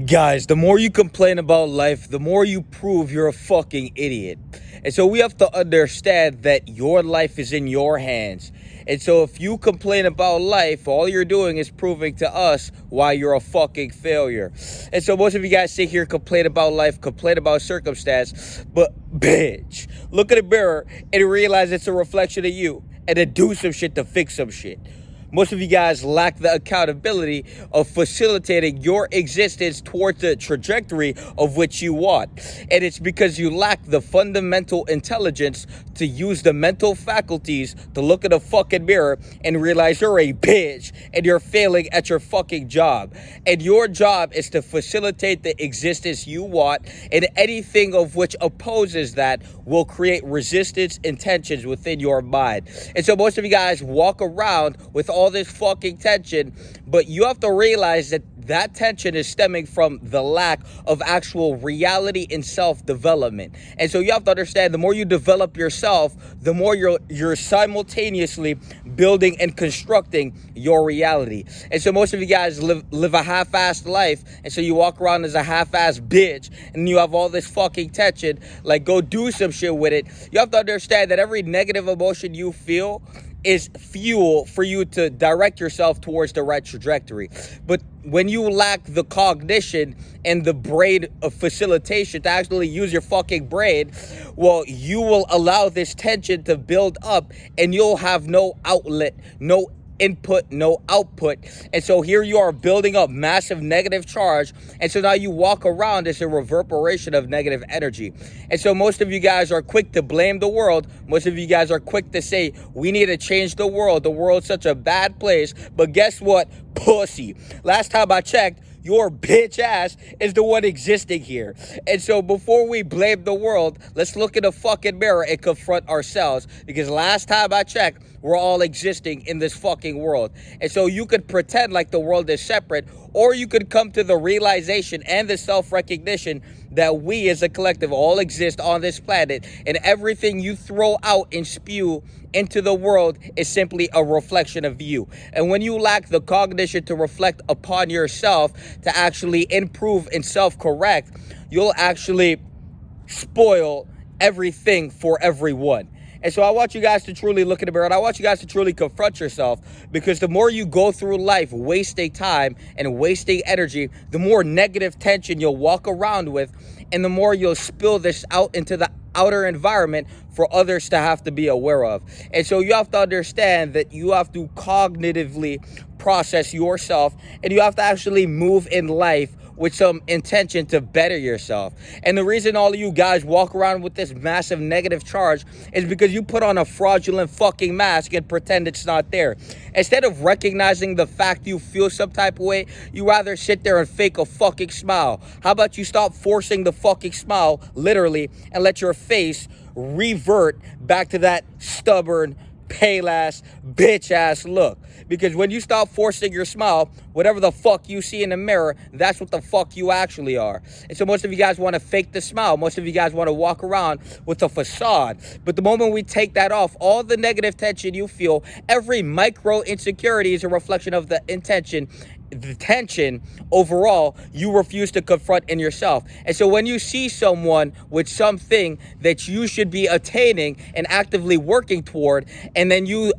Guys, the more you complain about life, the more you prove you're a fucking idiot. And so we have to understand that your life is in your hands. And so if you complain about life, all you're doing is proving to us why you're a fucking failure. And so most of you guys sit here, complain about life, complain about circumstance, but bitch, look in the mirror and realize it's a reflection of you, and then do some shit to fix some shit. Most of you guys lack the accountability of facilitating your existence towards the trajectory of which you want. And it's because you lack the fundamental intelligence to use the mental faculties to look in a fucking mirror and realize you're a bitch and you're failing at your fucking job. And your job is to facilitate the existence you want, and anything of which opposes that will create resistance and tensions within your mind. And so most of you guys walk around with all this fucking tension, but you have to realize that that tension is stemming from the lack of actual reality and self-development. And so you have to understand, the more you develop yourself, the more you're simultaneously building and constructing your reality. And so most of you guys live a half-assed life, and so you walk around as a half-assed bitch, and you have all this fucking tension. Like, go do some shit with it. You have to understand that every negative emotion you feel is fuel for you to direct yourself towards the right trajectory. But when you lack the cognition and the brain of facilitation to actually use your fucking brain, well, you will allow this tension to build up, and you'll have no outlet, no input, no output. And so here you are building up massive negative charge, and so now you walk around as a reverberation of negative energy. And so most of you guys are quick to blame the world. Most of you guys are quick to say, we need to change the world. The world's such a bad place. But guess what? Pussy. Last time I checked, your bitch ass is the one existing here. And so before we blame the world, let's look in the fucking mirror and confront ourselves. Because last time I checked, we're all existing in this fucking world. And so you could pretend like the world is separate, or you could come to the realization and the self-recognition that we as a collective all exist on this planet, and everything you throw out and spew into the world is simply a reflection of you. And when you lack the cognition to reflect upon yourself, to actually improve and self-correct, you'll actually spoil everything for everyone. And so I want you guys to truly look in the mirror, and I want you guys to truly confront yourself, because the more you go through life wasting time and wasting energy, the more negative tension you'll walk around with, and the more you'll spill this out into the outer environment for others to have to be aware of. And so you have to understand that you have to cognitively process yourself, and you have to actually move in life with some intention to better yourself. And the reason all of you guys walk around with this massive negative charge is because you put on a fraudulent fucking mask and pretend it's not there. Instead of recognizing the fact you feel some type of way, you rather sit there and fake a fucking smile. How about you stop forcing the fucking smile, literally, and let your face revert back to that stubborn, pale ass, bitch ass look? Because when you stop forcing your smile, whatever the fuck you see in the mirror, that's what the fuck you actually are. And so most of you guys want to fake the smile. Most of you guys want to walk around with a facade. But the moment we take that off, all the negative tension you feel, every micro insecurity is a reflection of the intention, the tension overall you refuse to confront in yourself. And so when you see someone with something that you should be attaining and actively working toward, and then you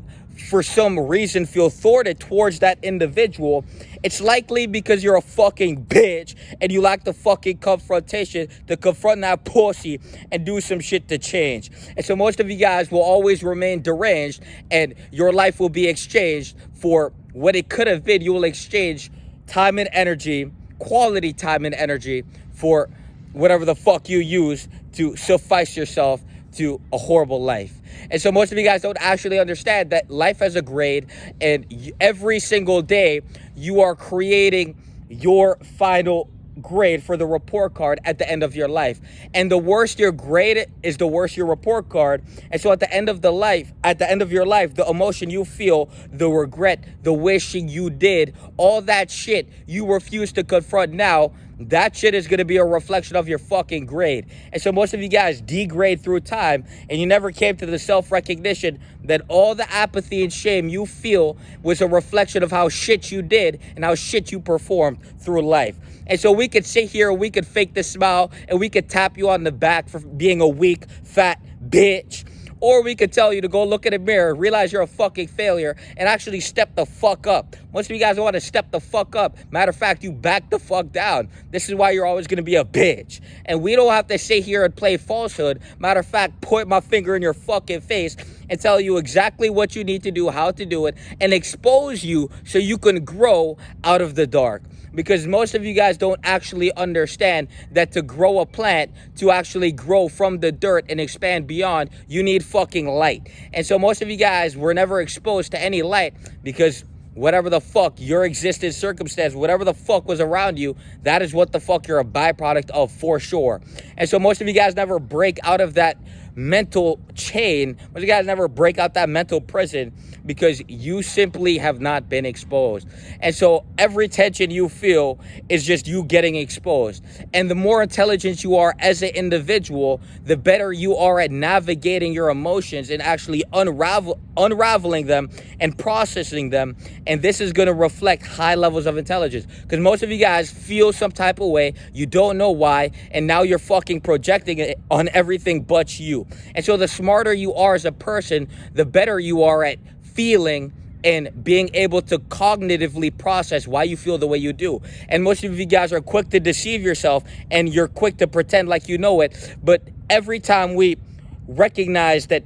for some reason feel thwarted towards that individual, it's likely because you're a fucking bitch and you lack the fucking confrontation to confront that pussy and do some shit to change. And so most of you guys will always remain deranged, and your life will be exchanged for what it could have been. You will exchange time and energy, quality time and energy, for whatever the fuck you use to suffice yourself to a horrible life. And so most of you guys don't actually understand that life has a grade, and every single day you are creating your final grade for the report card at the end of your life. And the worse your grade is, the worse your report card. And so at the end of your life, the emotion you feel, the regret, the wishing you did, all that shit you refuse to confront now, that shit is going to be a reflection of your fucking grade. And so most of you guys degrade through time, and you never came to the self-recognition that all the apathy and shame you feel was a reflection of how shit you did and how shit you performed through life. And so we could sit here, we could fake the smile, and we could tap you on the back for being a weak, fat bitch. Or we could tell you to go look in the mirror, realize you're a fucking failure, and actually step the fuck up. Most of you guys want to step the fuck up. Matter of fact, you back the fuck down. This is why you're always going to be a bitch. And we don't have to sit here and play falsehood. Matter of fact, point my finger in your fucking face and tell you exactly what you need to do, how to do it, and expose you so you can grow out of the dark. Because most of you guys don't actually understand that to grow a plant, to actually grow from the dirt and expand beyond, you need fucking light. And so most of you guys were never exposed to any light because whatever the fuck your existence circumstance, whatever the fuck was around you, that is what the fuck you're a byproduct of for sure. And so most of you guys never break out of that mental chain. Most of you guys never break out that mental prison because you simply have not been exposed. And so every tension you feel is just you getting exposed. And the more intelligent you are as an individual, the better you are at navigating your emotions and actually unraveling them and processing them. And this is going to reflect high levels of intelligence, because most of you guys feel some type of way, you don't know why, and now you're fucking projecting it on everything but you. And so the smarter you are as a person, the better you are at feeling and being able to cognitively process why you feel the way you do. And most of you guys are quick to deceive yourself, and you're quick to pretend like you know it. But every time we recognize that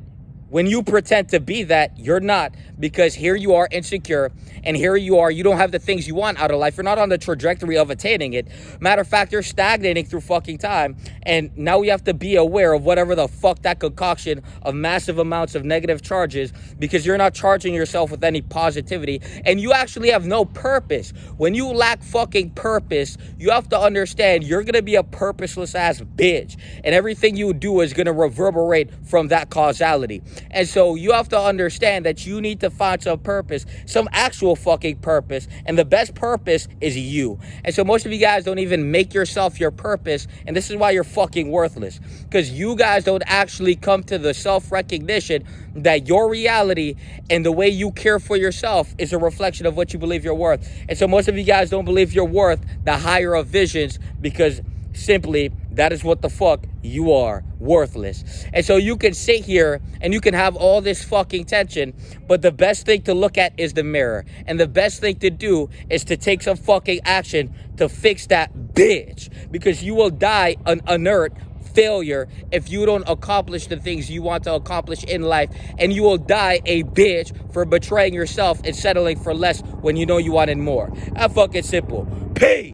when you pretend to be that, you're not, because here you are insecure, and here you are, you don't have the things you want out of life. You're not on the trajectory of attaining it. Matter of fact, you're stagnating through fucking time. And now we have to be aware of whatever the fuck that concoction of massive amounts of negative charges, because you're not charging yourself with any positivity, and you actually have no purpose. When you lack fucking purpose, you have to understand you're gonna be a purposeless ass bitch, and everything you do is gonna reverberate from that causality. And so you have to understand that you need to find some purpose, some actual fucking purpose, and the best purpose is you. And so most of you guys don't even make yourself your purpose, and this is why you're fucking worthless, because you guys don't actually come to the self-recognition that your reality and the way you care for yourself is a reflection of what you believe you're worth. And so most of you guys don't believe you're worth the higher of visions, because simply that is what the fuck you are, worthless. And so you can sit here and you can have all this fucking tension, but the best thing to look at is the mirror, and the best thing to do is to take some fucking action to fix that bitch, because you will die an inert failure if you don't accomplish the things you want to accomplish in life, and you will die a bitch for betraying yourself and settling for less when you know you wanted more. That's fucking simple. Peace.